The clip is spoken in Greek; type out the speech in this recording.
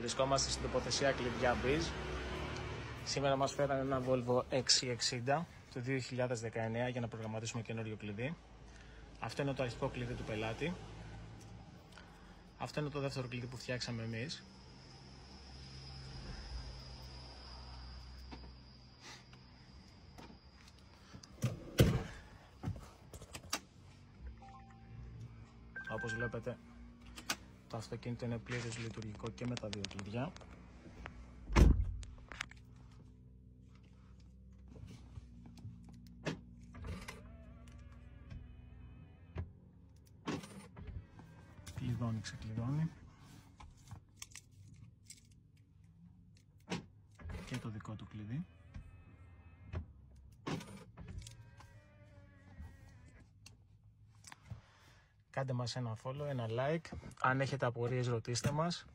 Βρισκόμαστε στην τοποθεσία κλειδιά Biz. Σήμερα μας φέρανε ένα Volvo XC60 του 2019 για να προγραμματίσουμε καινούριο κλειδί. Αυτό είναι το αρχικό κλειδί του πελάτη. Αυτό είναι το δεύτερο κλειδί που φτιάξαμε εμείς. Όπως βλέπετε, το αυτοκίνητο είναι πλήρως λειτουργικό και με τα δύο κλειδιά. Κλειδώνει, ξεκλειδώνει. Και το δικό του κλειδί. Κάντε μας ένα follow, ένα like. Αν έχετε απορίες ρωτήστε μας.